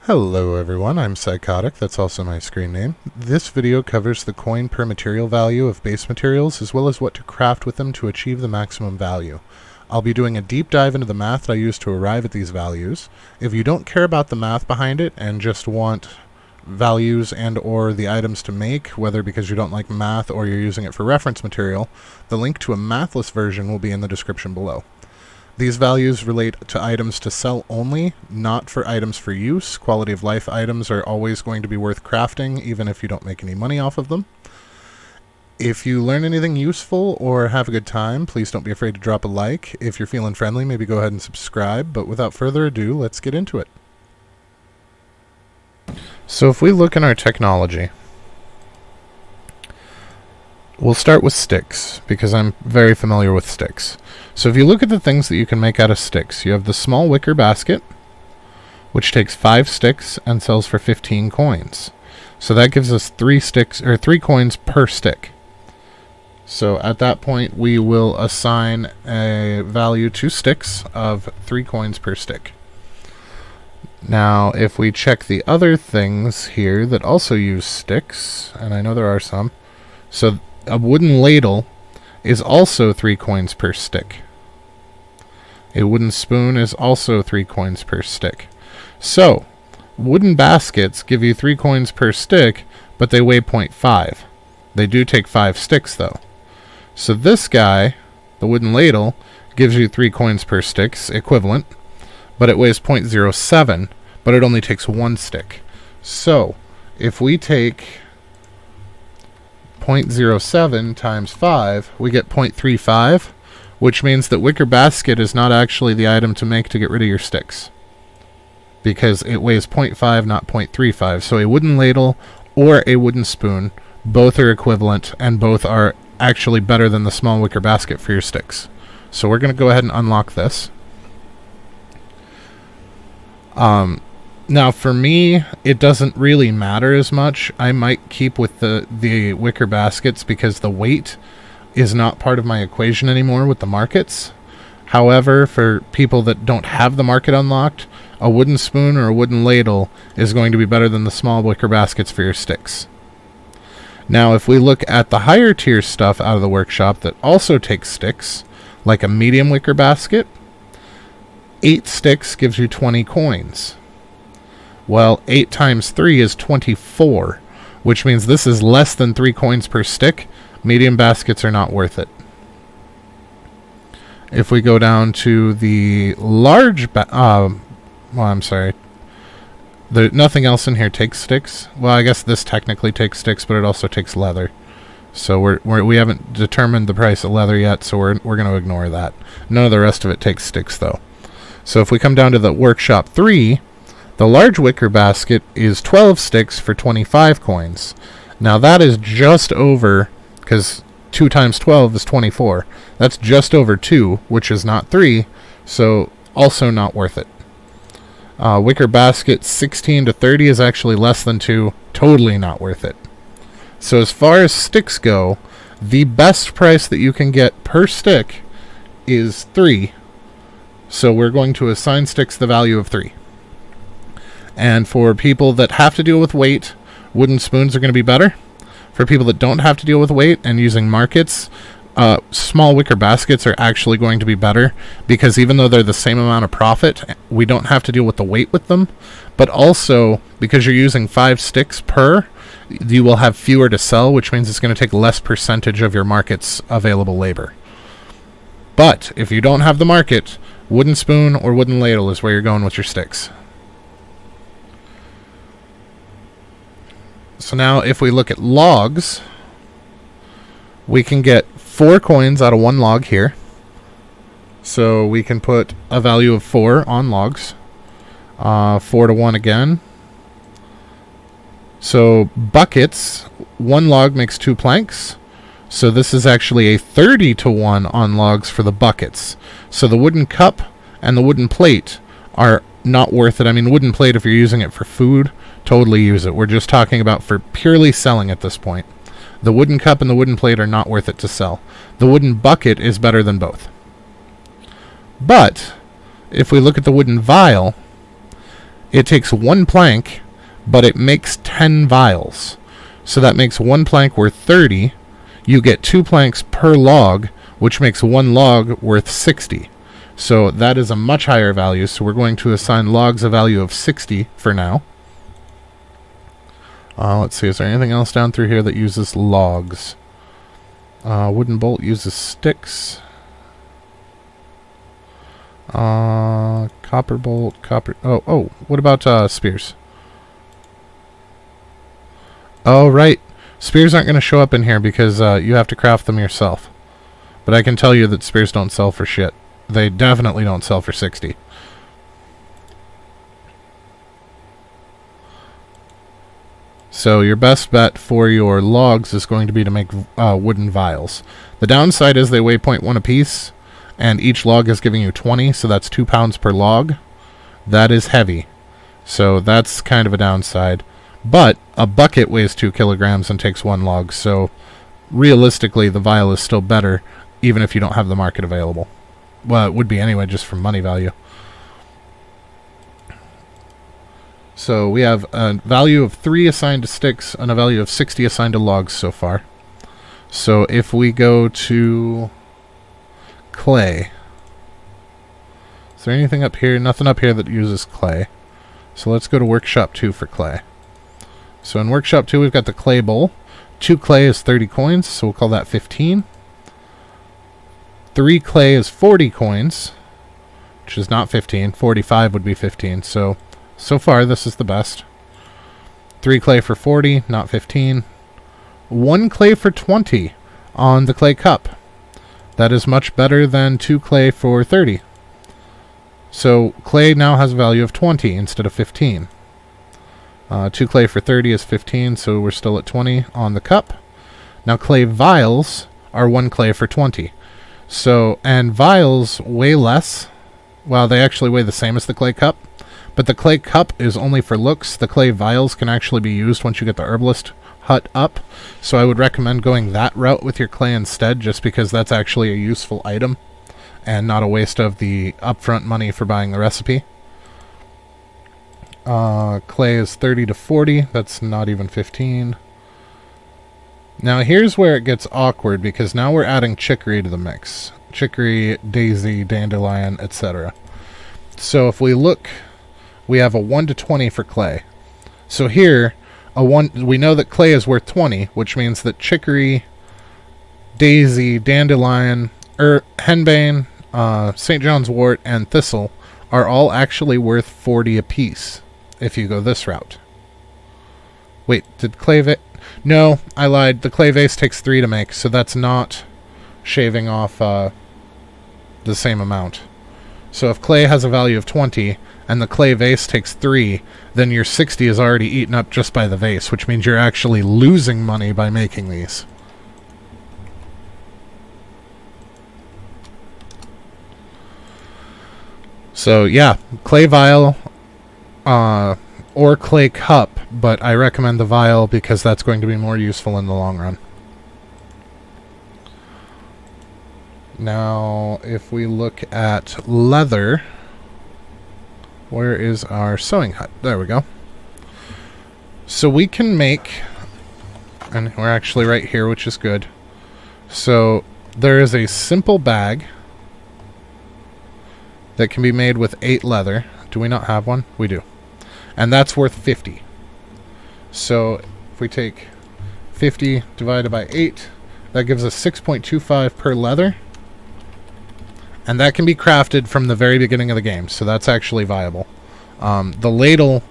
Hello everyone, I'm Psychotic, that's also my screen name. This video covers the coin per material value of base materials as well as what to craft with them to achieve the maximum value. I'll be doing a deep dive into the math that I use to arrive at these values. If you don't care about the math behind it and just want values and or the items to make, whether because you don't like math or you're using it for reference material, the link to a mathless version will be in the description below. These values relate to items to sell only, not for items for use. Quality of life items are always going to be worth crafting, even if you don't make any money off of them. If you learn anything useful or have a good time, please don't be afraid to drop a like. If you're feeling friendly, maybe go ahead and subscribe. But without further ado, let's get into it. So if we look in our technology, we'll start with sticks, because I'm very familiar with sticks. So if you look at the things that you can make out of sticks, you have the small wicker basket, which takes 5 sticks and sells for 15 coins. So that gives us 3 coins per stick. So at that point, we will assign a value to sticks of 3 coins per stick. Now, if we check the other things here that also use sticks, and I know there are some, so a wooden ladle is also 3 coins per stick. A wooden spoon is also 3 coins per stick. So, wooden baskets give you 3 coins per stick, but they weigh 0.5. They do take 5 sticks, though. So this guy, the wooden ladle, gives you 3 coins per stick, equivalent, but it weighs 0.07, but it only takes 1 stick. So, if we take 0.07 times 5, we get 0.35, which means that wicker basket is not actually the item to make to get rid of your sticks, because it weighs 0.5, not 0.35. So a wooden ladle or a wooden spoon, both are equivalent, and both are actually better than the small wicker basket for your sticks. So we're going to go ahead and unlock this. Now for me, it doesn't really matter as much. I might keep with the wicker baskets because the weight is not part of my equation anymore with the markets. However, for people that don't have the market unlocked, a wooden spoon or a wooden ladle is going to be better than the small wicker baskets for your sticks. Now, if we look at the higher tier stuff out of the workshop that also takes sticks, like a medium wicker basket, 8 sticks gives you 20 coins. Well, 8 times 3 is 24, which means this is less than 3 coins per stick. Medium baskets are not worth it. If we go down to the large nothing else in here takes sticks. Well, I guess this technically takes sticks, but it also takes leather. So we haven't determined the price of leather yet, so we're going to ignore that. None of the rest of it takes sticks, though. So if we come down to the workshop 3, the large wicker basket is 12 sticks for 25 coins. Now that is just over, because 2 times 12 is 24. That's just over 2, which is not 3, so also not worth it. Wicker basket 16 to 30 is actually less than 2, totally not worth it. So as far as sticks go, the best price that you can get per stick is 3. So we're going to assign sticks the value of 3. And for people that have to deal with weight, wooden spoons are going to be better. For people that don't have to deal with weight and using markets, small wicker baskets are actually going to be better, because even though they're the same amount of profit, we don't have to deal with the weight with them. But also, because you're using 5 sticks per, you will have fewer to sell, which means it's going to take less percentage of your market's available labor. But if you don't have the market, wooden spoon or wooden ladle is where you're going with your sticks. So now if we look at logs, we can get 4 coins out of 1 log here. So we can put a value of 4 on logs. 4 to 1 again. So buckets, 1 log makes 2 planks. So this is actually a 30 to 1 on logs for the buckets. So the wooden cup and the wooden plate are not worth it. I mean, wooden plate, if you're using it for food, totally use it. We're just talking about for purely selling at this point. The wooden cup and the wooden plate are not worth it to sell. The wooden bucket is better than both. But if we look at the wooden vial, it takes 1 plank, but it makes 10 vials. So that makes 1 plank worth 30. You get 2 planks per log, which makes 1 log worth 60. So that is a much higher value, so we're going to assign logs a value of 60 for now. Let's see, is there anything else down through here that uses logs? Wooden bolt uses sticks. Copper bolt, copper... Oh, what about spears? Oh, right. Spears aren't going to show up in here because you have to craft them yourself. But I can tell you that spears don't sell for shit. They definitely don't sell for 60. So your best bet for your logs is going to be to make wooden vials. The downside is they weigh 0.1 apiece, and each log is giving you 20, so that's 2 pounds per log. That is heavy. So that's kind of a downside. But a bucket weighs 2 kilograms and takes 1 log, so realistically the vial is still better, even if you don't have the market available. Well, it would be anyway, just from money value. So we have a value of 3 assigned to sticks and a value of 60 assigned to logs so far. So if we go to clay, is there anything up here? Nothing up here that uses clay. So let's go to workshop 2 for clay. So in workshop 2 we've got the clay bowl. 2 clay is 30 coins, so we'll call that 15. 3 clay is 40 coins, which is not 15. 45 would be 15, so far this is the best. 3 clay for 40, not 15. 1 clay for 20 on the clay cup. That is much better than 2 clay for 30. So clay now has a value of 20 instead of 15. 2 clay for 30 is 15, so we're still at 20 on the cup. Now clay vials are 1 clay for 20. So, and vials weigh less. Well, they actually weigh the same as the clay cup. But the clay cup is only for looks. The clay vials can actually be used once you get the herbalist hut up. So I would recommend going that route with your clay instead, just because that's actually a useful item and not a waste of the upfront money for buying the recipe. Clay is 30 to 40. That's not even 15. Now here's where it gets awkward, because now we're adding chicory to the mix. Chicory, daisy, dandelion, etc. So if we look, we have a 1 to 20 for clay. So here, we know that clay is worth 20, which means that chicory, daisy, dandelion, henbane, St. John's wort, and thistle are all actually worth 40 apiece if you go this route. Wait, did clay... No, I lied. The clay vase takes 3 to make, so that's not shaving off the same amount. So if clay has a value of 20 and the clay vase takes 3, then your 60 is already eaten up just by the vase, which means you're actually losing money by making these. So yeah, clay vial or clay cup, but I recommend the vial because that's going to be more useful in the long run. Now, if we look at leather, where is our sewing hut? There we go. So we can make, and we're actually right here, which is good. So there is a simple bag that can be made with 8 leather. Do we not have one? We do. And that's worth 50. So if we take 50 divided by 8, that gives us 6.25 per leather. And that can be crafted from the very beginning of the game, so that's actually viable. The ladle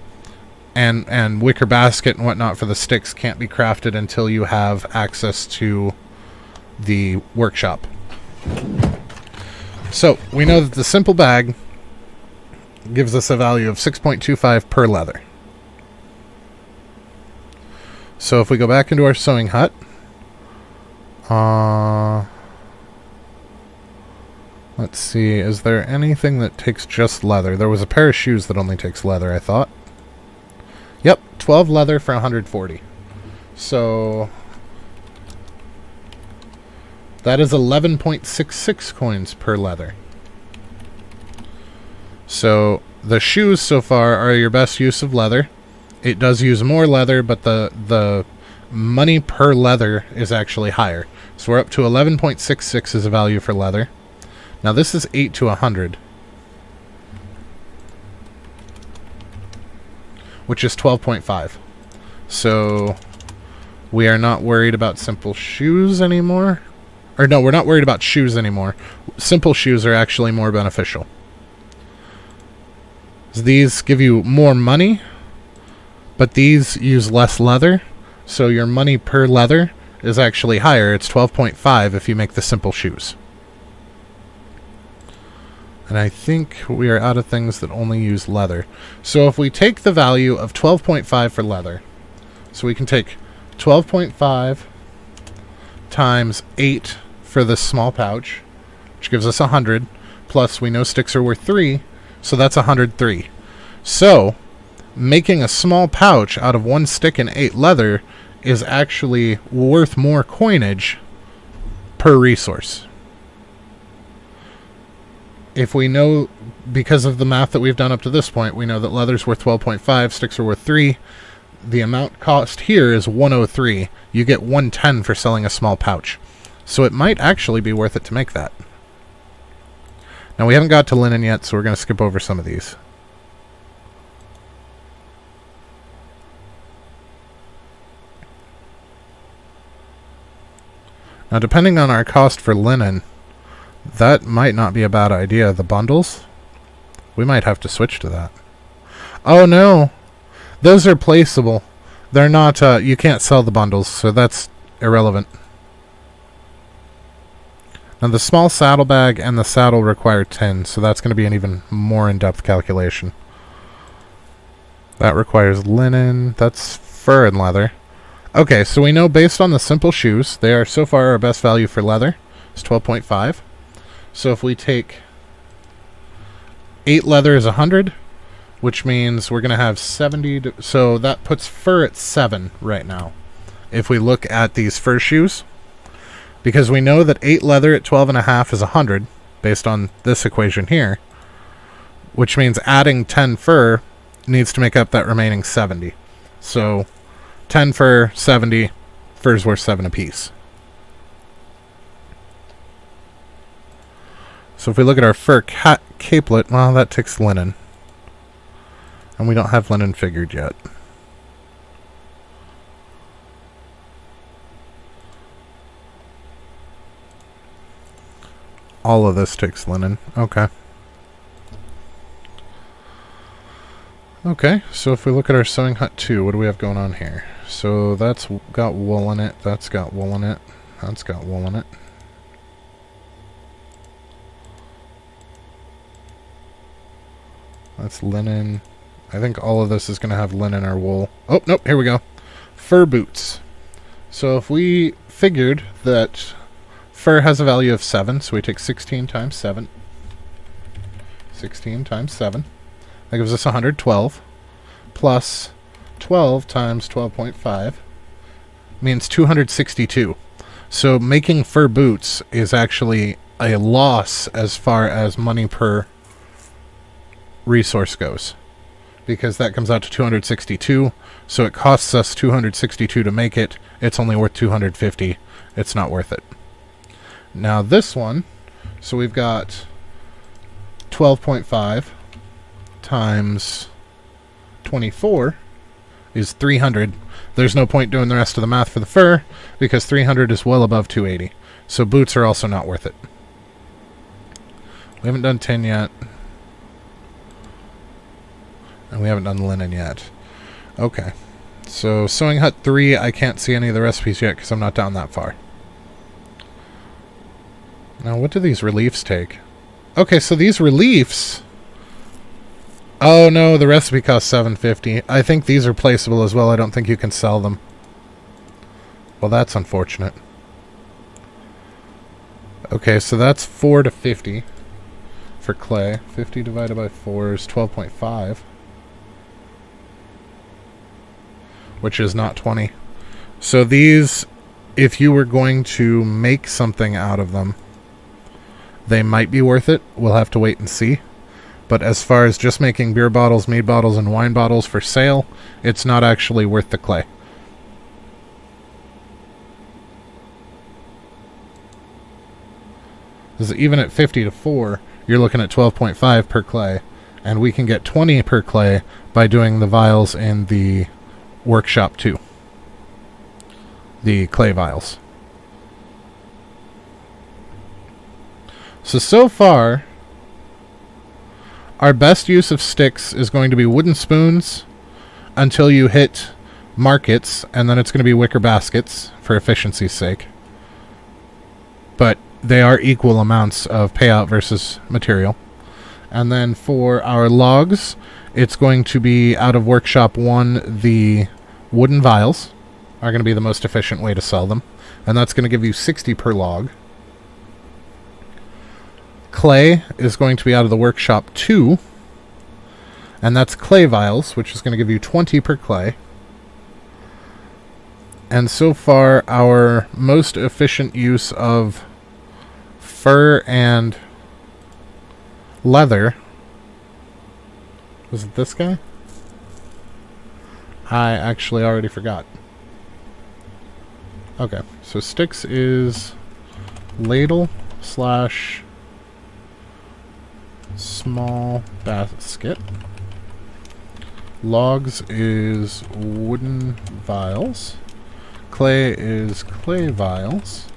and wicker basket and whatnot for the sticks can't be crafted until you have access to the workshop. So we know that the simple bag gives us a value of 6.25 per leather. So if we go back into our sewing hut, let's see, is there anything that takes just leather? There was a pair of shoes that only takes leather, I thought. Yep, 12 leather for 140. So that is 11.66 coins per leather. So The shoes so far are your best use of leather. It does use more leather, but the money per leather is actually higher. So we're up to 11.66 as a value for leather. Now this is 8 to 100. Which is 12.5. So we are not worried about simple shoes anymore. Or no, we're not worried about shoes anymore. Simple shoes are actually more beneficial. So these give you more money, but these use less leather. So your money per leather is actually higher. It's 12.5 if you make the simple shoes. And I think we are out of things that only use leather. So if we take the value of 12.5 for leather, so we can take 12.5 times 8 for this small pouch, which gives us 100, plus we know sticks are worth 3, so that's 103. So making a small pouch out of 1 stick and 8 leather is actually worth more coinage per resource. If we know, because of the math that we've done up to this point, we know that leather's worth 12.5, sticks are worth 3. The amount cost here is 103. You get 110 for selling a small pouch. So it might actually be worth it to make that. Now we haven't got to linen yet, so we're going to skip over some of these. Now depending on our cost for linen, that might not be a bad idea. The bundles? We might have to switch to that. Oh no! Those are placeable. They're not, you can't sell the bundles, so that's irrelevant. Now the small saddlebag and the saddle require tin, so that's going to be an even more in-depth calculation. That requires linen. That's fur and leather. Okay, so we know based on the simple shoes, they are so far our best value for leather. It's 12.5. So if we take 8 leather is 100, which means we're going to have 70. So that puts fur at 7 right now. If we look at these fur shoes, because we know that 8 leather at 12.5 is 100, based on this equation here, which means adding 10 fur needs to make up that remaining 70. So 10 fur, 70, fur's worth 7 apiece. So if we look at our Fur Capelet, well, that takes linen. And we don't have linen figured yet. All of this takes linen. Okay. Okay, so if we look at our Sewing Hut 2, what do we have going on here? So that's got wool in it, that's got wool in it, that's got wool in it. That's linen. I think all of this is going to have linen or wool. Oh, nope, here we go. Fur boots. So if we figured that fur has a value of 7, so we take 16 times 7. 16 times 7. That gives us 112. Plus 12 times 12.5 means 262. So making fur boots is actually a loss as far as money per resource goes, because that comes out to 262. So it costs us 262 to make it. It's only worth 250. It's not worth it. Now this one, so we've got 12.5 times 24 is 300. There's no point doing the rest of the math for the fur, because 300 is well above 280. So boots are also not worth it. We haven't done tin yet. And we haven't done linen yet. Okay. So Sewing Hut 3, I can't see any of the recipes yet because I'm not down that far. Now, what do these reliefs take? Okay, so these reliefs... Oh no, the recipe costs $7.50. I think these are placeable as well. I don't think you can sell them. Well, that's unfortunate. Okay, so that's 4 to 50 for clay. 50 divided by 4 is 12.5. Which is not 20. So these, if you were going to make something out of them, they might be worth it. We'll have to wait and see. But as far as just making beer bottles, mead bottles, and wine bottles for sale, it's not actually worth the clay. Because even at 50 to 4, you're looking at 12.5 per clay, and we can get 20 per clay by doing the vials in the workshop 2. The clay vials. So far, our best use of sticks is going to be wooden spoons until you hit markets, and then it's going to be wicker baskets for efficiency's sake. But they are equal amounts of payout versus material. And then for our logs, it's going to be out of workshop 1, the wooden vials are going to be the most efficient way to sell them. And that's going to give you 60 per log. Clay is going to be out of the workshop 2, and that's clay vials, which is going to give you 20 per clay. And so far, our most efficient use of fur and leather, was it this guy? I actually already forgot. Okay, so sticks is ladle / small basket. Logs is wooden vials. Clay is clay vials.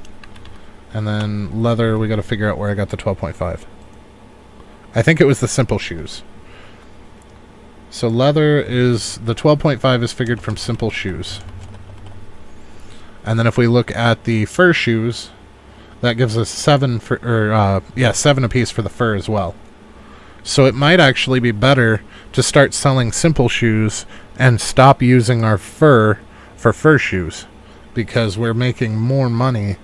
And then leather, we got to figure out where I got the 12.5. I think it was the simple shoes. So leather is, the 12.5 is figured from simple shoes. And then if we look at the fur shoes, that gives us 7 for, 7 apiece for the fur as well. So it might actually be better to start selling simple shoes and stop using our fur for fur shoes, because we're making more money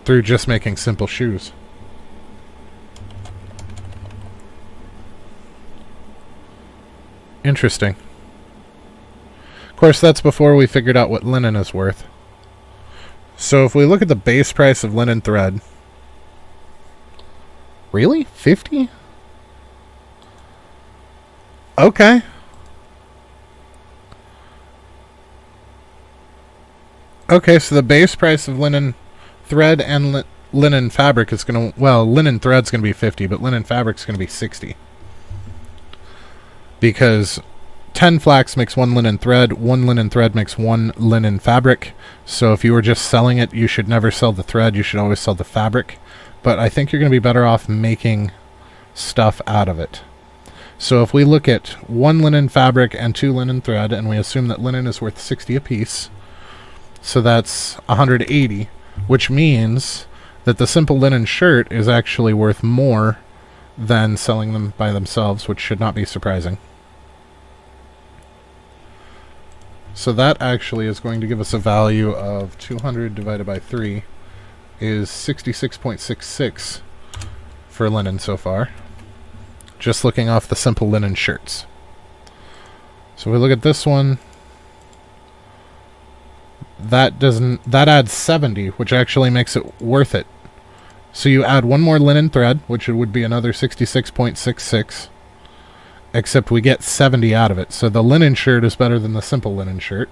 through just making simple shoes. Interesting. Of course, that's before we figured out what linen is worth. So if we look at the base price of linen thread, really? 50? Okay. Okay, so the base price of linen thread and linen fabric is going to... Well, linen thread's going to be 50, but linen fabric's going to be 60. Because 10 flax makes 1 linen thread, 1 linen thread makes 1 linen fabric. So if you were just selling it, you should never sell the thread, you should always sell the fabric. But I think you're going to be better off making stuff out of it. So if we look at 1 linen fabric and 2 linen thread, and we assume that linen is worth 60 apiece, so that's 180, which means that the simple linen shirt is actually worth more than selling them by themselves, which should not be surprising. So that actually is going to give us a value of 200 divided by 3 is 66.66 for linen so far. Just looking off the simple linen shirts. So we look at this one. That adds 70, which actually makes it worth it. So you add 1 more linen thread, which would be another 66.66. Except we get 70 out of it. So the linen shirt is better than the simple linen shirt.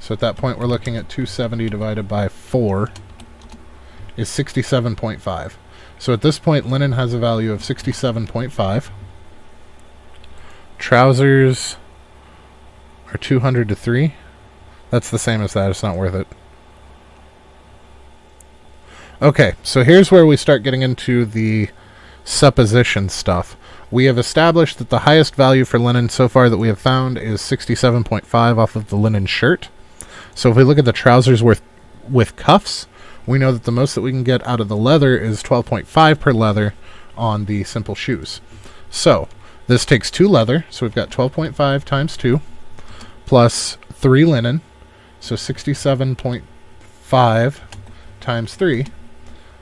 So at that point we're looking at 270 divided by 4 is 67.5. So at this point linen has a value of 67.5. Trousers are 200 to 3. That's the same as that. It's not worth it. Okay, so here's where we start getting into the supposition stuff. We have established that the highest value for linen so far that we have found is 67.5 off of the linen shirt. So if we look at the trousers with cuffs, we know that the most that we can get out of the leather is 12.5 per leather on the simple shoes. So this takes 2 leather, so we've got 12.5 times 2 plus 3 linen, so 67.5 times 3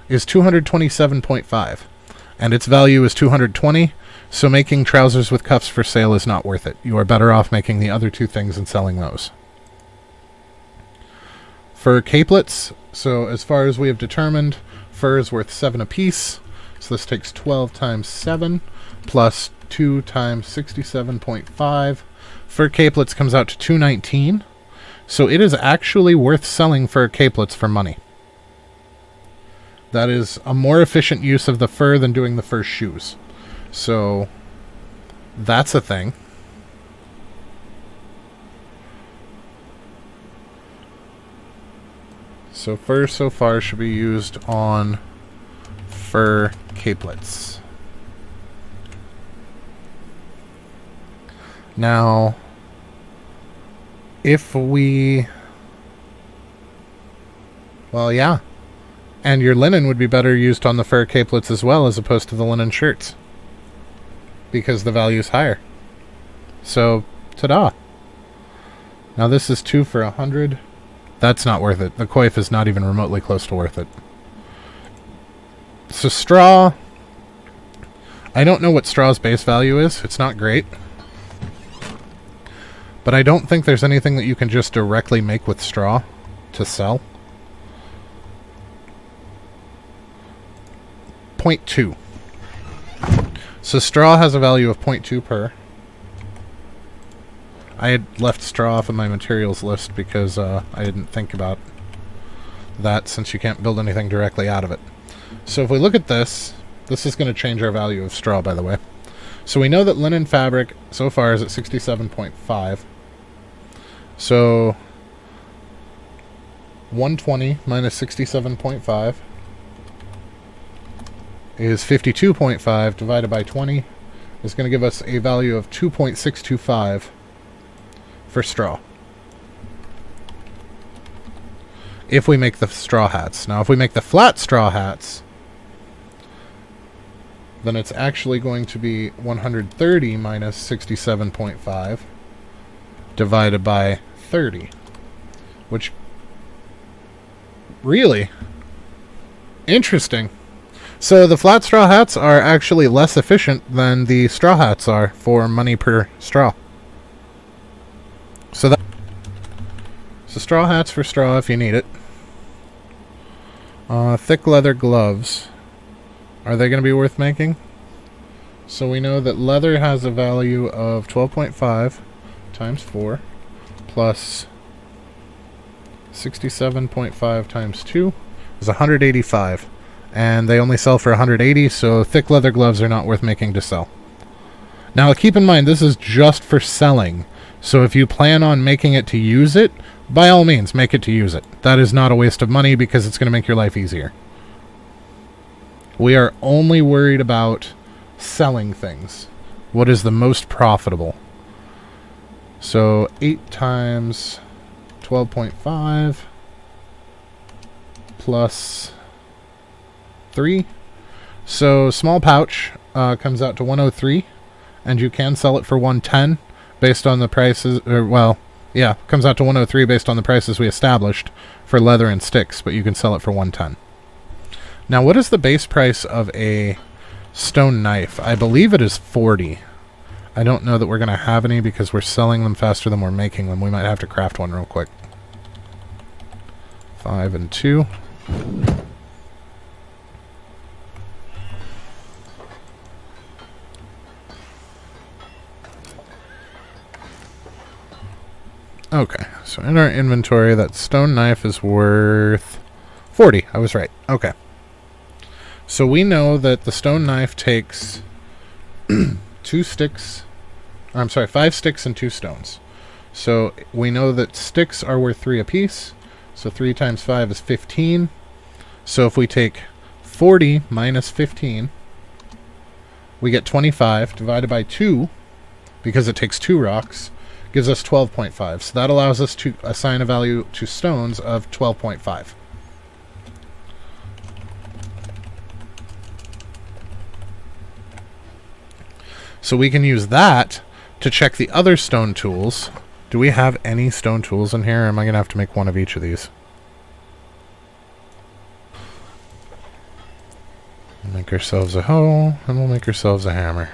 is 227.5, and its value is 220. So making trousers with cuffs for sale is not worth it. You are better off making the other 2 things and selling those. Fur capelets. So as far as we have determined, fur is worth 7 apiece. So this takes 12 times 7 plus 2 times 67.5. Fur Capelets comes out to 219. So it is actually worth selling Fur Capelets for money. That is a more efficient use of the fur than doing the fur shoes. So that's a thing. So fur so far should be used on Fur Capelets. Now, if we... Well, yeah. And your linen would be better used on the Fur Capelets as well, as opposed to the linen shirts. Because the value is higher. So, ta-da. Now this is 2 for 100. That's not worth it. The coif is not even remotely close to worth it. So straw... I don't know what straw's base value is. It's not great. But I don't think there's anything that you can just directly make with straw to sell. 0.2. So straw has a value of 0.2 per. I had left straw off of my materials list because I didn't think about that, since you can't build anything directly out of it. So if we look at this, this is going to change our value of straw, by the way. So we know that linen fabric so far is at 67.5. So 120 minus 67.5 is 52.5 divided by 20 is going to give us a value of 2.625 for straw. If we make the straw hats. Now, if we make the flat straw hats, then it's actually going to be 130 minus 67.5 divided by 30, which really interesting. So the flat straw hats are actually less efficient than the straw hats are for money per straw. So straw hats for straw if you need it. Thick leather gloves. Are they going to be worth making? So we know that leather has a value of 12.5 times 4 plus 67.5 times 2 is 185. And they only sell for 180, so thick leather gloves are not worth making to sell. Now keep in mind, this is just for selling. So if you plan on making it to use it, by all means, make it to use it. That is not a waste of money because it's going to make your life easier. We are only worried about selling things. What is the most profitable? So 8 times 12.5 plus 3. So small pouch comes out to 103, and you can sell it for 110 based on the prices, or well, yeah, comes out to 103 based on the prices we established for leather and sticks, but you can sell it for 110. Now, what is the base price of a stone knife? I believe it is 40. I don't know that we're going to have any because we're selling them faster than we're making them. We might have to craft one real quick. 5 and 2. Okay, so in our inventory, that stone knife is worth 40. I was right. Okay. So we know that the stone knife takes 5 sticks and 2 stones. So we know that sticks are worth 3 apiece. So 3 times 5 is 15. So if we take 40 minus 15, we get 25 divided by 2, because it takes 2 rocks, gives us 12.5. So that allows us to assign a value to stones of 12.5. So we can use that to check the other stone tools. Do we have any stone tools in here, or am I going to have to make one of each of these? We'll make ourselves a hoe, and we'll make ourselves a hammer.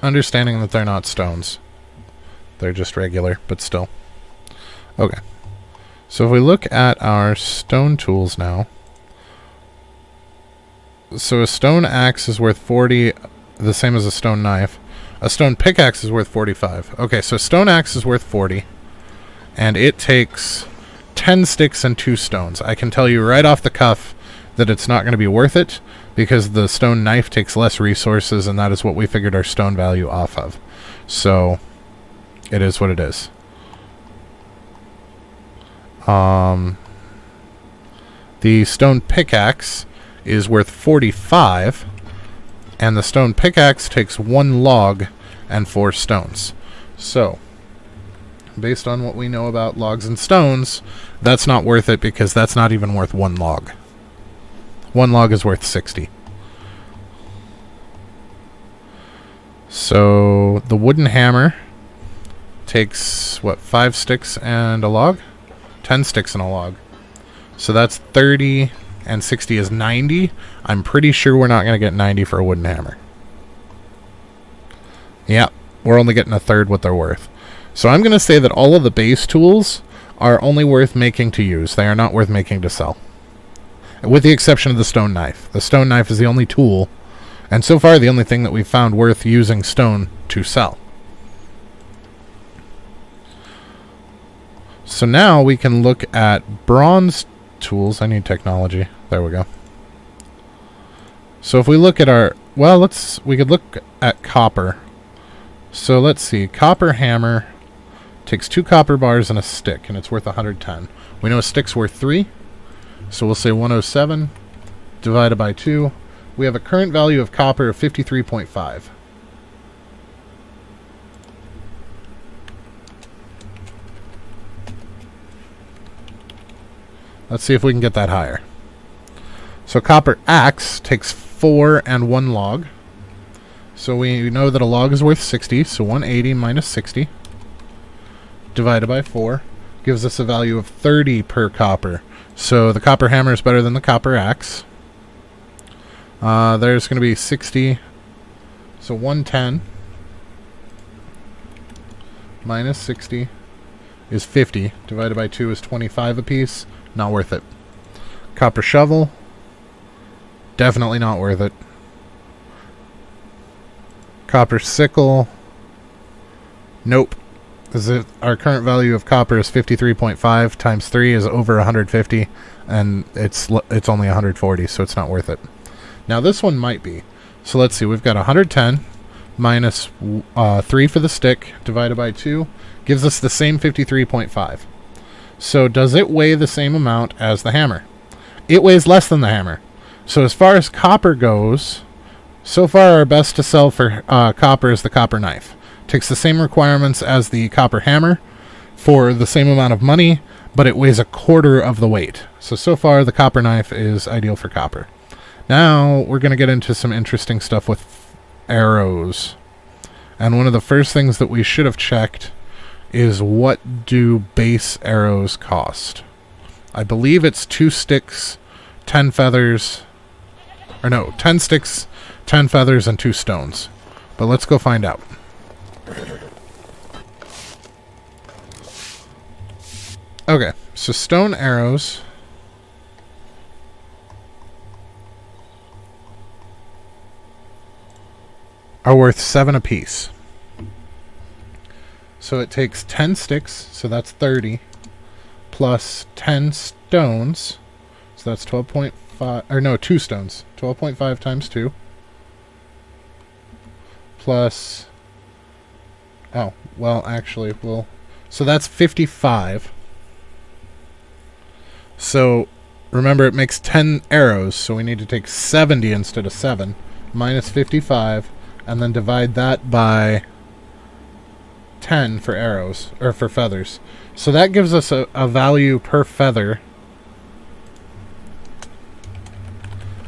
Understanding that they're not stones. They're just regular, but still. Okay. So if we look at our stone tools now, So a stone axe is worth 40, the same as a stone knife. A stone pickaxe is worth 45. Okay, so stone axe is worth 40, and it takes 10 sticks and 2 stones. I can tell you right off the cuff that it's not going to be worth it, because the stone knife takes less resources, and that is what we figured our stone value off of. So, it is what it is. The stone pickaxe is worth 45, and the stone pickaxe takes 1 log and 4 stones. So, based on what we know about logs and stones, that's not worth it, because that's not even worth 1 log. 1 log is worth 60. So, the wooden hammer takes, what, 5 sticks and a log? 10 sticks and a log. So that's 30, and 60 is 90. I'm pretty sure we're not going to get 90 for a wooden hammer. Yeah, we're only getting a third what they're worth. So I'm going to say that all of the base tools are only worth making to use. They are not worth making to sell. With the exception of the stone knife. The stone knife is the only tool, and so far the only thing that we've found worth using stone to sell. So now we can look at bronze tools. I need technology. There we go. So if we look at our... Well, we could look at copper. So let's see. Copper hammer takes 2 copper bars and a stick, and it's worth 110. We know a stick's worth 3. So we'll say 107 divided by 2. We have a current value of copper of 53.5. Let's see if we can get that higher. So copper axe takes 4 and 1 log. So we know that a log is worth 60, so 180 minus 60 divided by 4 gives us a value of 30 per copper. So the copper hammer is better than the copper axe. There's going to be 60, so 110 minus 60 is 50, divided by 2 is 25 apiece. Not worth it. Copper shovel, definitely not worth it. Copper sickle, nope. Our current value of copper is 53.5 times 3 is over 150, and it's only 140, so it's not worth it. Now this one might be. So let's see, we've got 110 minus 3 for the stick divided by 2 gives us the same 53.5. So does it weigh the same amount as the hammer? It weighs less than the hammer. So as far as copper goes, so far our best to sell for copper is the copper knife. Takes the same requirements as the copper hammer for the same amount of money, but it weighs a quarter of the weight. So far the copper knife is ideal for copper. Now we're going to get into some interesting stuff with arrows. And one of the first things that we should have checked is what do base arrows cost? I believe it's 2 sticks, 10 feathers, or no, 10 sticks, 10 feathers, and 2 stones. But let's go find out. Okay, so stone arrows are worth 7 apiece. So it takes 10 sticks, so that's 30, plus 10 stones, so that's 12.5, or no, 2 stones, 12.5 times 2, plus, oh, well, actually, so that's 55. So, remember, it makes 10 arrows, so we need to take 70 instead of 7, minus 55, and then divide that by 10 for arrows, or for feathers. So that gives us a value per feather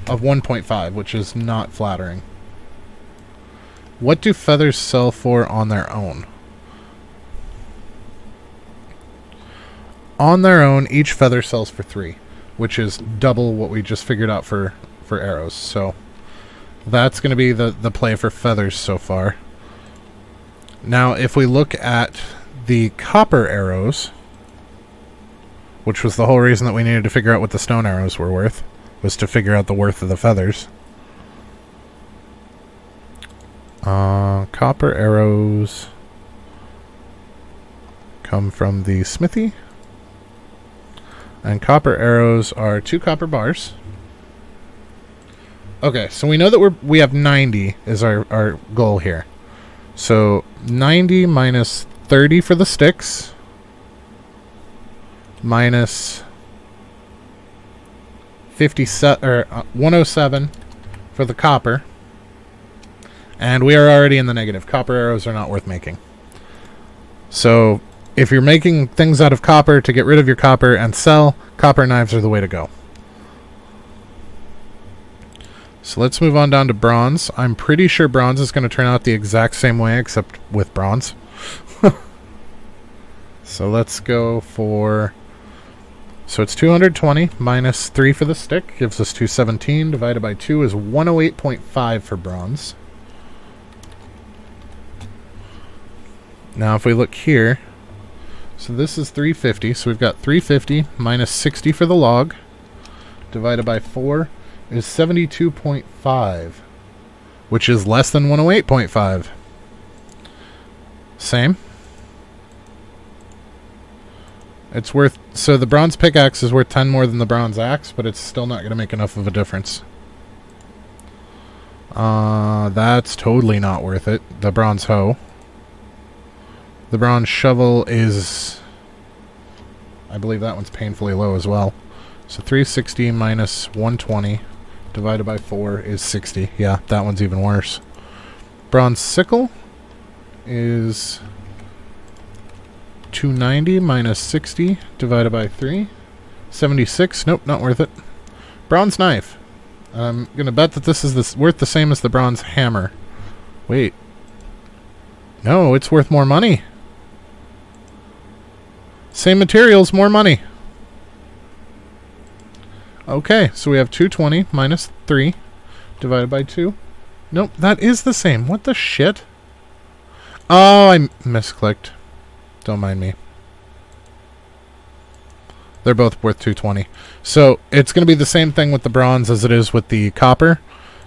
of 1.5, which is not flattering. What do feathers sell for on their own? On their own, each feather sells for 3, which is double what we just figured out for arrows. So that's going to be the play for feathers so far. Now, if we look at the copper arrows, which was the whole reason that we needed to figure out what the stone arrows were worth, was to figure out the worth of the feathers. Copper arrows come from the smithy. And copper arrows are 2 copper bars. Okay, so we know that we have 90 is our goal here. So 90 minus 30 for the sticks. Minus 107 for the copper. And we are already in the negative. Copper arrows are not worth making. So if you're making things out of copper to get rid of your copper and sell, copper knives are the way to go. So let's move on down to bronze. I'm pretty sure bronze is going to turn out the exact same way, except with bronze. So let's go for... So it's 220 minus 3 for the stick. Gives us 217. Divided by 2 is 108.5 for bronze. Now if we look here... So this is 350. So we've got 350 minus 60 for the log. Divided by 4 is 72.5. Which is less than 108.5. Same. It's worth... So the bronze pickaxe is worth 10 more than the bronze axe, but it's still not going to make enough of a difference. That's totally not worth it. The bronze hoe. The bronze shovel is... I believe that one's painfully low as well. So 360 minus 120 divided by 4 is 60. Yeah, that one's even worse. Bronze sickle is 290 minus 60 divided by 3. 76. Nope, not worth it. Bronze knife. I'm going to bet that this is worth the same as the bronze hammer. Wait. No, it's worth more money. Same materials, more money. Okay, so we have 220 minus 3 divided by 2. Nope, that is the same. What the shit? Oh, I misclicked. Don't mind me. They're both worth 220. So it's going to be the same thing with the bronze as it is with the copper.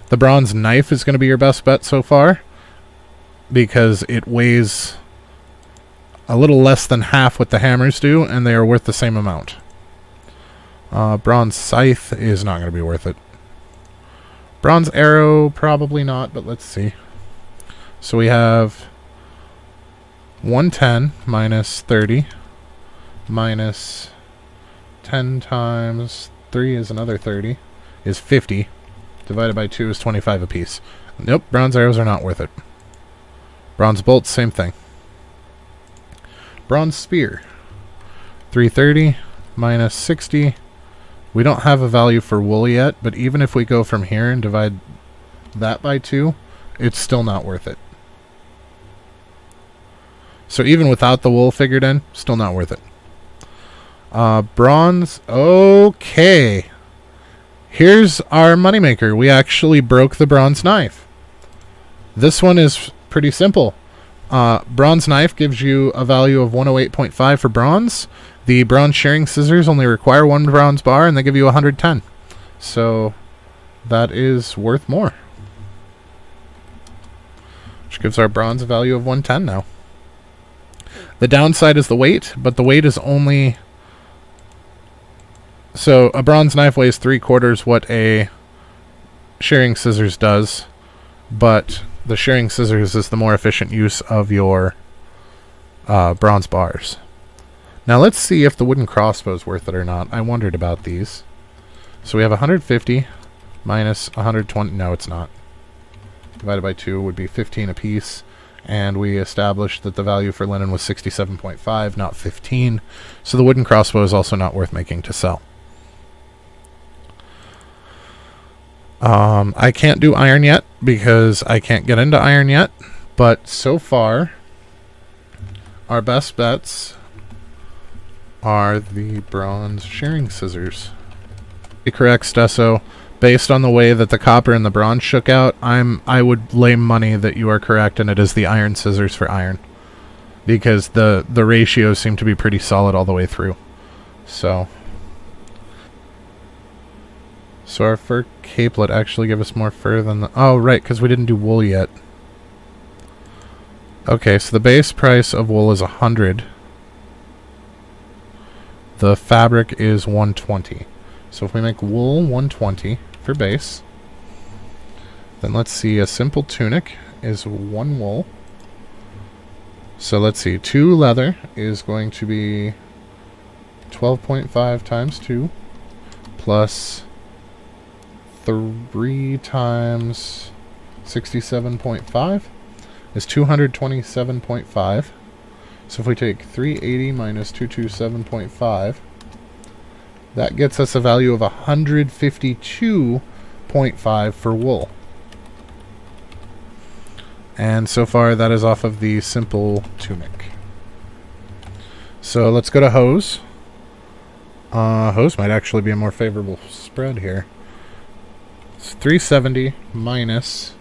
The bronze knife is going to be your best bet so far, because it weighs a little less than half what the hammers do, and they are worth the same amount. Bronze scythe is not going to be worth it. Bronze arrow, probably not, but let's see. So we have 110 minus 30 minus 10 times 3 is another 30, is 50. Divided by 2 is 25 apiece. Nope, bronze arrows are not worth it. Bronze bolts, same thing. Bronze spear. 330 minus 60. We don't have a value for wool yet, but even if we go from here and divide that by 2, it's still not worth it. So even without the wool figured in, still not worth it. Bronze. Okay. Here's our moneymaker. We actually broke the bronze knife. This one is pretty simple. Bronze knife gives you a value of 108.5 for bronze. The bronze shearing scissors only require 1 bronze bar, and they give you 110. So that is worth more. Which gives our bronze a value of 110 now. The downside is the weight, but the weight is only... So a bronze knife weighs 3/4 what a shearing scissors does, but the shearing scissors is the more efficient use of your bronze bars. Now let's see if the wooden crossbow is worth it or not. I wondered about these. So we have 150 minus 120. No, it's not. Divided by 2 would be 15 apiece. And we established that the value for linen was 67.5, not 15. So the wooden crossbow is also not worth making to sell. I can't do iron yet because I can't get into iron yet. But so far, our best bets are the bronze shearing scissors. Correct, Stesso. Based on the way that the copper and the bronze shook out, I would lay money that you are correct, and it is the iron scissors for iron, because the ratios seem to be pretty solid all the way through. So our fur capelet actually give us more fur than the... Oh, right, because we didn't do wool yet. Okay, so the base price of wool is 100. The fabric is 120. So if we make wool 120 for base, then let's see, a simple tunic is 1 wool. So let's see, 2 leather is going to be 12.5 times 2 plus 3 times 67.5 is 227.5. So if we take 380 minus 227.5, that gets us a value of 152.5 for wool. And so far that is off of the simple tunic. So let's go to hose. Hose might actually be a more favorable spread here. It's 370 minus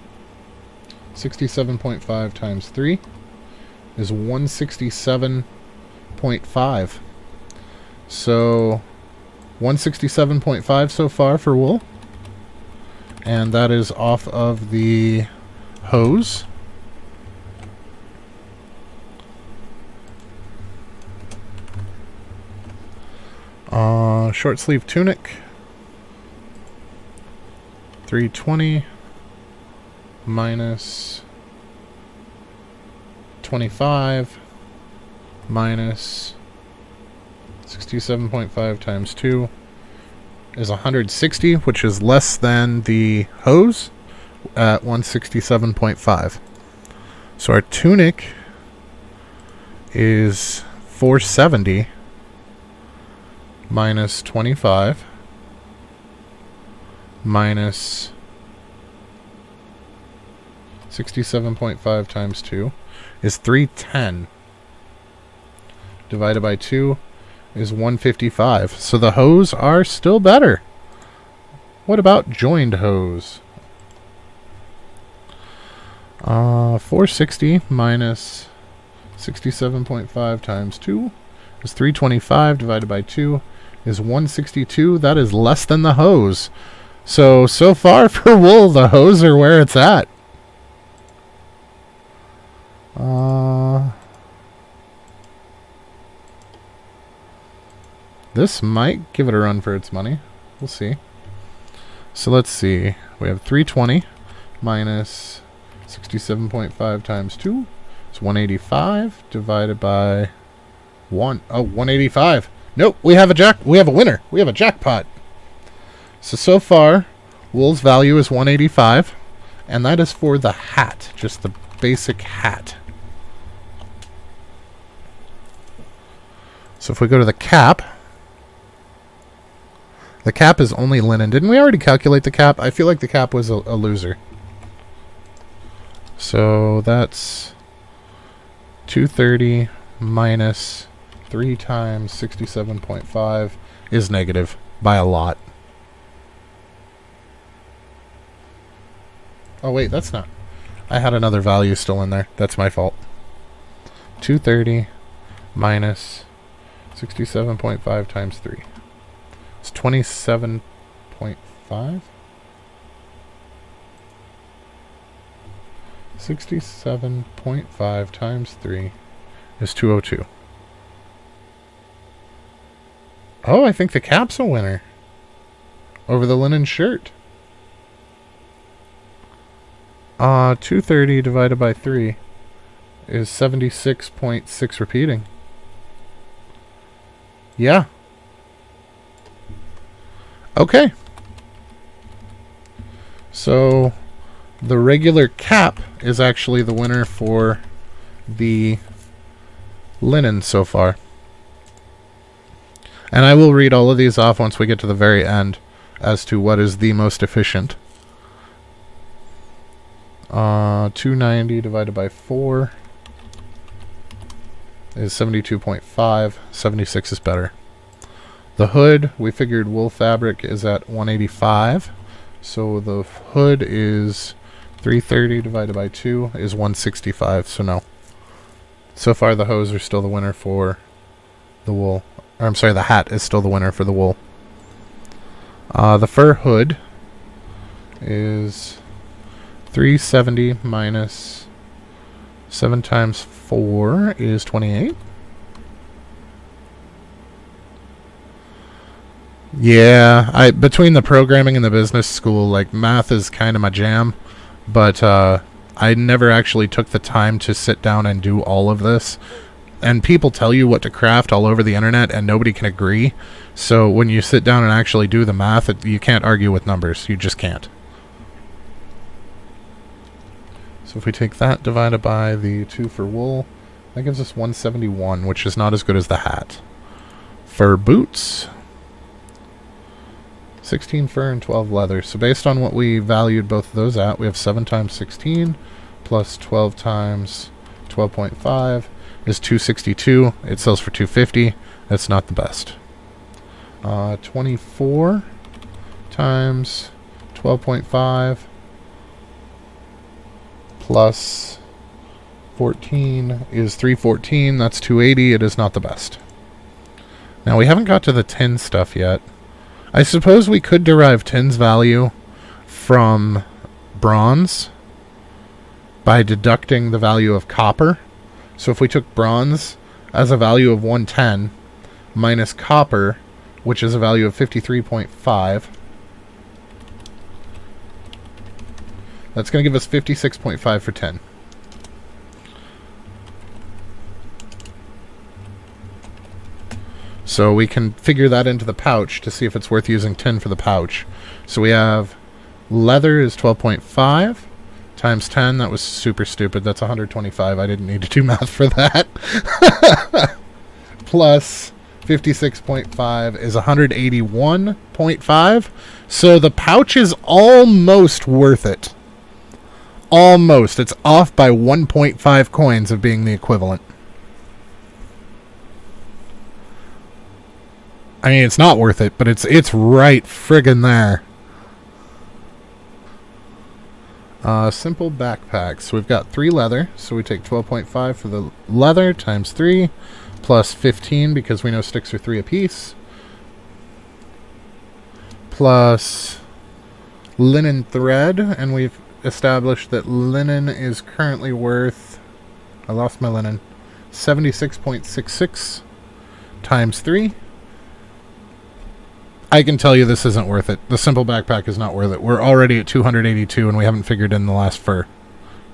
67.5 times 3 is 167.5. So 167.5 so far for wool. And that is off of the hose. Short sleeve tunic, 320 minus 25 minus 67.5 times 2 is 160, which is less than the hose at 167.5. So our tunic is 470 minus 25 minus 67.5 times 2 is 310. Divided by 2 is 155. So the hose are still better. What about joined hose? 460 minus 67.5 times 2 is 325. Divided by 2 is 162. That is less than the hose. So far for wool, the hose are where it's at. This might give it a run for its money. We'll see. So let's see. We have 320 minus 67.5 times 2 is 185 divided by 1. Oh, 185. Nope, we have a winner. We have a jackpot. So far, wool's value is 185, and that is for the hat, just the basic hat. So if we go to the cap is only linen. Didn't we already calculate the cap? I feel like the cap was a loser. So that's 230 minus 3 times 67.5 is negative by a lot. Oh wait, that's not. I had another value still in there. That's my fault. 230 minus 67.5 times 3. It's 27.5? 67.5 times 3 is 202. Oh, I think the cap's a winner. Over the linen shirt. 230 divided by 3 is 76.6 repeating. Yeah. Okay. So the regular cap is actually the winner for the linen so far. And I will read all of these off once we get to the very end as to what is the most efficient. 290 divided by 4 is 72.5. 76 is better. The hood, we figured wool fabric is at 185. So the hood is 330 divided by 2 is 165. So no. So far the hose are still the winner for the wool. Or I'm sorry, the hat is still the winner for the wool. The fur hood is 370 minus 7 times 4 is 28. Yeah, between the programming and the business school, like, math is kind of my jam, but I never actually took the time to sit down and do all of this. And people tell you what to craft all over the internet, and nobody can agree. So when you sit down and actually do the math, you can't argue with numbers. You just can't. So if we take that divided by the 2 for wool, that gives us 171, which is not as good as the hat. Fur boots, 16 fur and 12 leather. So based on what we valued both of those at, we have 7 times 16 plus 12 times 12.5 is 262. It sells for 250. That's not the best. 24 times 12.5 plus 14 is 314. That's 280. It is not the best. Now we haven't got to the tin stuff yet. I suppose we could derive tin's value from bronze by deducting the value of copper. So if we took bronze as a value of 110 minus copper, which is a value of 53.5, that's going to give us 56.5 for tin. So we can figure that into the pouch to see if it's worth using tin for the pouch. So we have leather is 12.5 times 10. That was super stupid. That's 125. I didn't need to do math for that. Plus 56.5 is 181.5. So the pouch is almost worth it. Almost. It's off by 1.5 coins of being the equivalent. I mean, it's not worth it, but it's right friggin' there. Simple backpack. So we've got 3 leather. So we take 12.5 for the leather times 3 plus 15 because we know sticks are 3 apiece. Plus linen thread, and we've established that linen is currently worth, I lost my linen, 76.66 times 3. I can tell you this isn't worth it. The simple backpack is not worth it. We're already at 282 and we haven't figured in the last fur.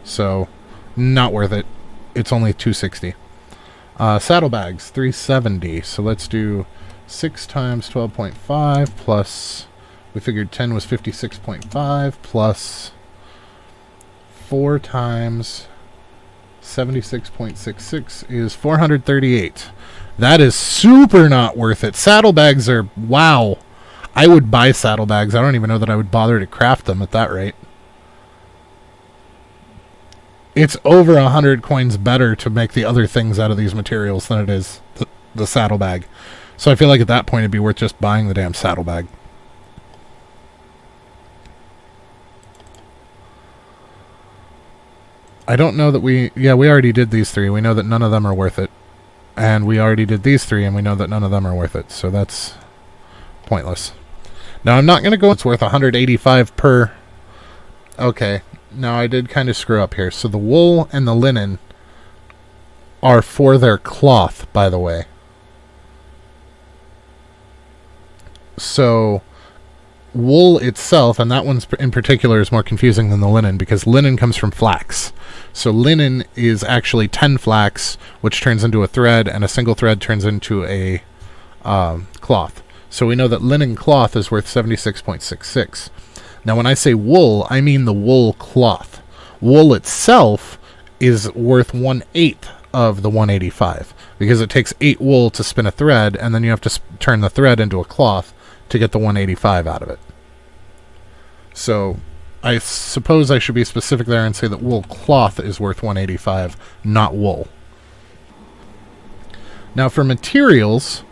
So, not worth it. It's only 260. Saddlebags, 370. So let's do 6 times 12.5 plus, we figured 10 was 56.5 plus 4 times 76.66 is 438. That is super not worth it. Saddlebags are, wow. I would buy saddlebags. I don't even know that I would bother to craft them at that rate. It's over 100 coins better to make the other things out of these materials than it is the saddlebag. So I feel like at that point it'd be worth just buying the damn saddlebag. I don't know that we already did these 3. We know that none of them are worth it. And we already did these 3, and we know that none of them are worth it. So that's pointless. Now, I'm not going to go, it's worth 185 per. Okay. Now, I did kind of screw up here. So the wool and the linen are for their cloth, by the way. So wool itself, and that one's in particular is more confusing than the linen because linen comes from flax. So linen is actually 10 flax, which turns into a thread, and a single thread turns into a cloth. So we know that linen cloth is worth 76.66. Now when I say wool, I mean the wool cloth. Wool itself is worth 1/8 of the 185 because it takes 8 wool to spin a thread, and then you have to turn the thread into a cloth to get the 185 out of it. So I suppose I should be specific there and say that wool cloth is worth 185, not wool. Now for materials,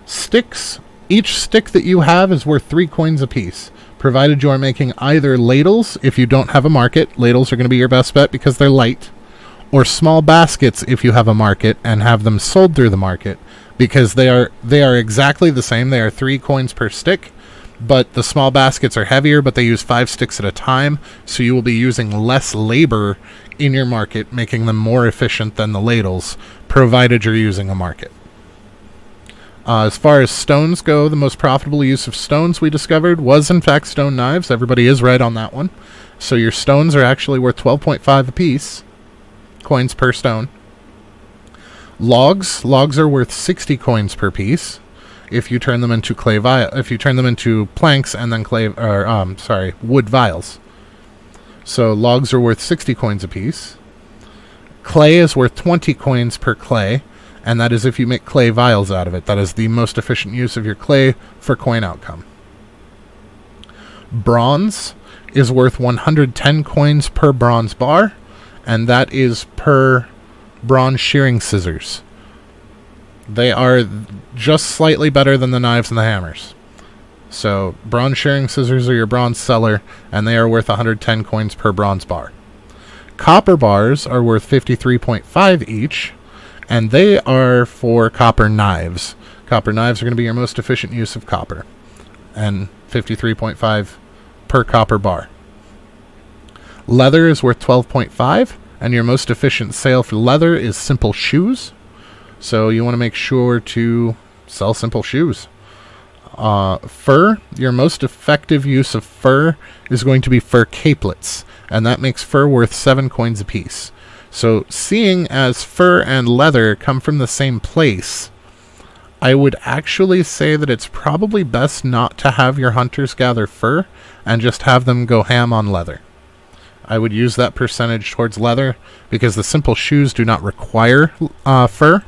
sticks, each stick that you have is worth 3 coins apiece, provided you are making either ladles. If you don't have a market, ladles are going to be your best bet because they're light, or small baskets if you have a market and have them sold through the market, because they are exactly the same. They are 3 coins per stick. but the small baskets are heavier, but they use 5 sticks at a time, so you will be using less labor in your market, making them more efficient than the ladles, provided you're using a market. As far as stones go, the most profitable use of stones we discovered was, in fact, stone knives. Everybody is right on that one. So your stones are actually worth 12.5 apiece, coins per stone. Logs are worth 60 coins per piece if you turn them into if you turn them into planks and then wood vials. So logs are worth 60 coins apiece. Clay is worth 20 coins per clay, and that is if you make clay vials out of it. That is the most efficient use of your clay for coin outcome. Bronze is worth 110 coins per bronze bar, and that is per bronze shearing scissors. They are just slightly better than the knives and the hammers. So bronze shearing scissors are your bronze seller, and they are worth 110 coins per bronze bar. Copper bars are worth 53.5 each, and they are for copper knives. Copper knives are going to be your most efficient use of copper, and 53.5 per copper bar. Leather is worth 12.5, and your most efficient sale for leather is simple shoes. So you want to make sure to sell simple shoes. Fur, your most effective use of fur is going to be fur capelets, and that makes fur worth 7 coins apiece. So seeing as fur and leather come from the same place, I would actually say that it's probably best not to have your hunters gather fur and just have them go ham on leather. I would use that percentage towards leather because the simple shoes do not require fur,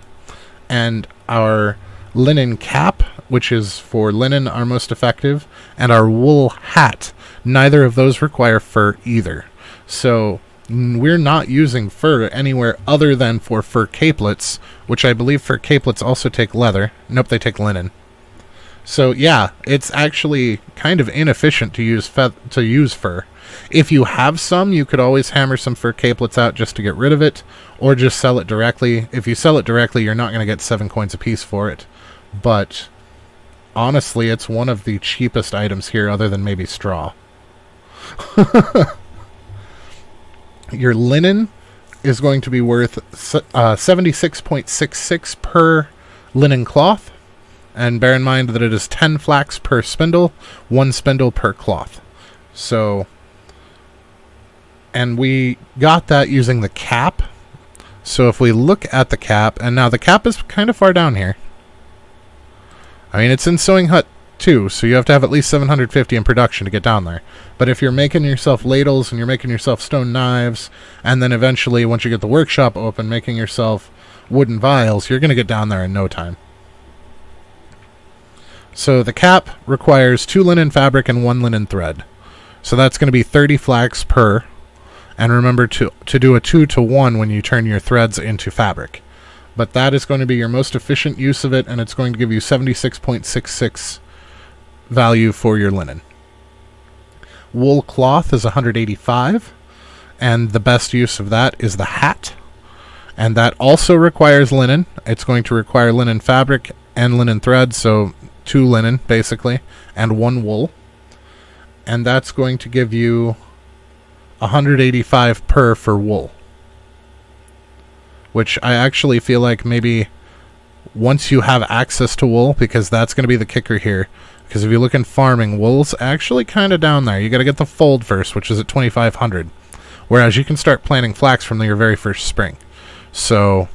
and our linen cap, which is for linen, are most effective, and our wool hat, neither of those require fur either. So we're not using fur anywhere other than for fur capelets, which I believe fur capelets also take leather. Nope, they take linen. So yeah, it's actually kind of inefficient to use fur. If you have some, you could always hammer some fur capelets out just to get rid of it, or just sell it directly. If you sell it directly, you're not going to get 7 coins apiece for it. But honestly, it's one of the cheapest items here, other than maybe straw. Your linen is going to be worth 76.66 per linen cloth. And bear in mind that it is 10 flax per spindle, 1 spindle per cloth. So, and we got that using the cap. So if we look at the cap, and now the cap is kind of far down here. I mean, it's in Sewing Hut 2, so you have to have at least 750 in production to get down there. But if you're making yourself ladles and you're making yourself stone knives, and then eventually, once you get the workshop open, making yourself wooden vials, you're going to get down there in no time. So the cap requires 2 linen fabric and 1 linen thread. So that's going to be 30 flax per. And remember to do a 2-to-1 when you turn your threads into fabric. But that is going to be your most efficient use of it, and it's going to give you 76.66 value for your linen. Wool cloth is 185, and the best use of that is the hat. And that also requires linen. It's going to require linen fabric and linen thread, so 2 linen, basically, and 1 wool. And that's going to give you 185 per for wool. Which I actually feel like maybe once you have access to wool, because that's going to be the kicker here. Because if you look in farming, wool's actually kind of down there. You got to get the fold first, which is at 2,500. Whereas you can start planting flax from your very first spring. So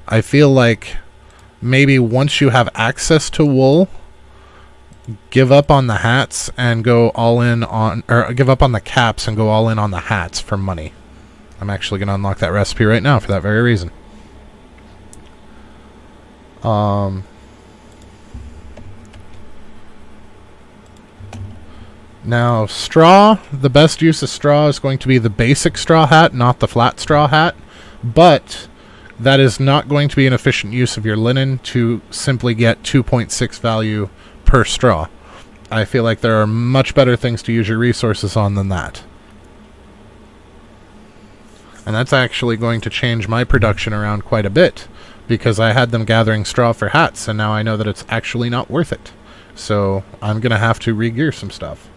I feel like maybe once you have access to wool, give up on the hats and go all in on, or give up on the caps and go all in on the hats for money. I'm actually going to unlock that recipe right now for that very reason. Now, straw, the best use of straw is going to be the basic straw hat, not the flat straw hat, but that is not going to be an efficient use of your linen to simply get 2.6 value per straw. I feel like there are much better things to use your resources on than that. And that's actually going to change my production around quite a bit, because I had them gathering straw for hats, and now I know that it's actually not worth it. So I'm going to have to re-gear some stuff.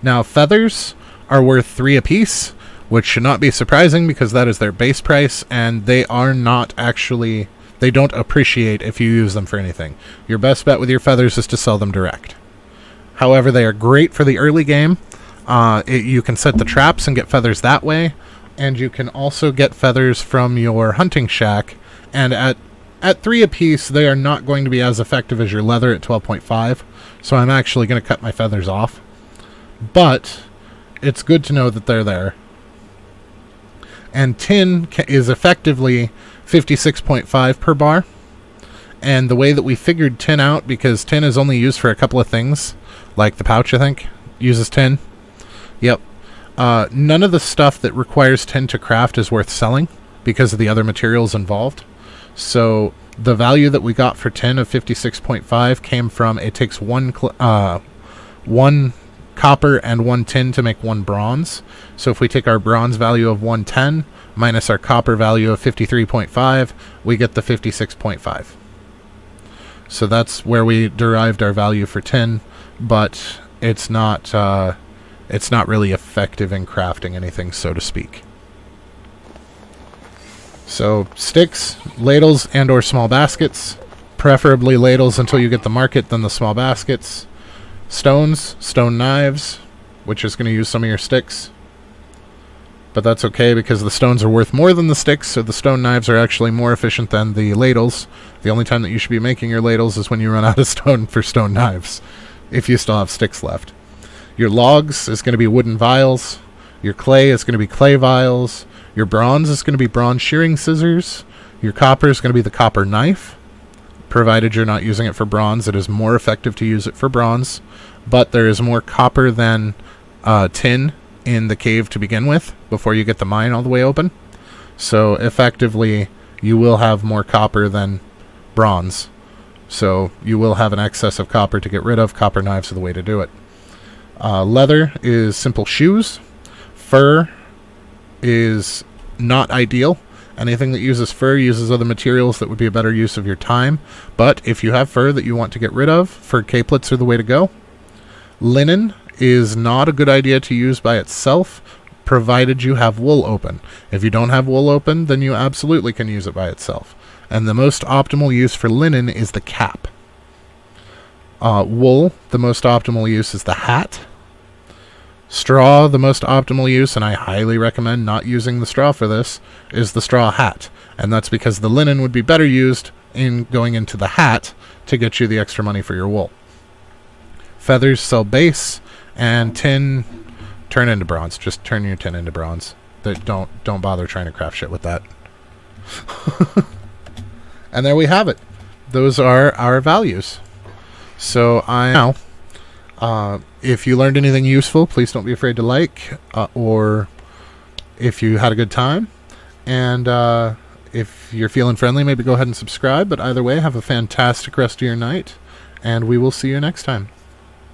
Now, feathers are worth 3 apiece, which should not be surprising because that is their base price, and they are not actually... They don't appreciate if you use them for anything. Your best bet with your feathers is to sell them direct. However, they are great for the early game. You can set the traps and get feathers that way, and you can also get feathers from your hunting shack, and at 3 apiece, they are not going to be as effective as your leather at 12.5, so I'm actually going to cut my feathers off. But it's good to know that they're there. And tin is effectively 56.5 per bar. And the way that we figured tin out, because tin is only used for a couple of things, like the pouch, I think, uses tin. Yep. None of the stuff that requires tin to craft is worth selling because of the other materials involved. So the value that we got for tin of 56.5 came from it takes one copper and 1 tin to make 1 bronze. So if we take our bronze value of 110 minus our copper value of 53.5, we get the 56.5. So that's where we derived our value for tin, but it's not really effective in crafting anything, so to speak. So sticks, ladles, and or small baskets. Preferably ladles until you get the market, then the small baskets. Stones, stone knives, which is going to use some of your sticks. But that's okay because the stones are worth more than the sticks, so the stone knives are actually more efficient than the ladles. The only time that you should be making your ladles is when you run out of stone for stone knives, if you still have sticks left. Your logs is going to be wooden vials. Your clay is going to be clay vials. Your bronze is going to be bronze shearing scissors. Your copper is going to be the copper knife. Provided you're not using it for bronze, it is more effective to use it for bronze. But there is more copper than tin in the cave to begin with before you get the mine all the way open. So effectively, you will have more copper than bronze. So you will have an excess of copper to get rid of. Copper knives are the way to do it. Leather is simple shoes. Fur is not ideal. Anything that uses fur uses other materials that would be a better use of your time. But if you have fur that you want to get rid of, fur capelets are the way to go. Linen is not a good idea to use by itself, provided you have wool open. If you don't have wool open, then you absolutely can use it by itself. And the most optimal use for linen is the cap. Wool, the most optimal use is the hat. Straw, the most optimal use, and I highly recommend not using the straw for this, is the straw hat. And that's because the linen would be better used in going into the hat to get you the extra money for your wool. Feathers sell base, and tin turn into bronze. Just turn your tin into bronze. Don't bother trying to craft shit with that. And there we have it. Those are our values. So if you learned anything useful, please don't be afraid to like, or if you had a good time. And if you're feeling friendly, maybe go ahead and subscribe. But either way, have a fantastic rest of your night, and we will see you next time.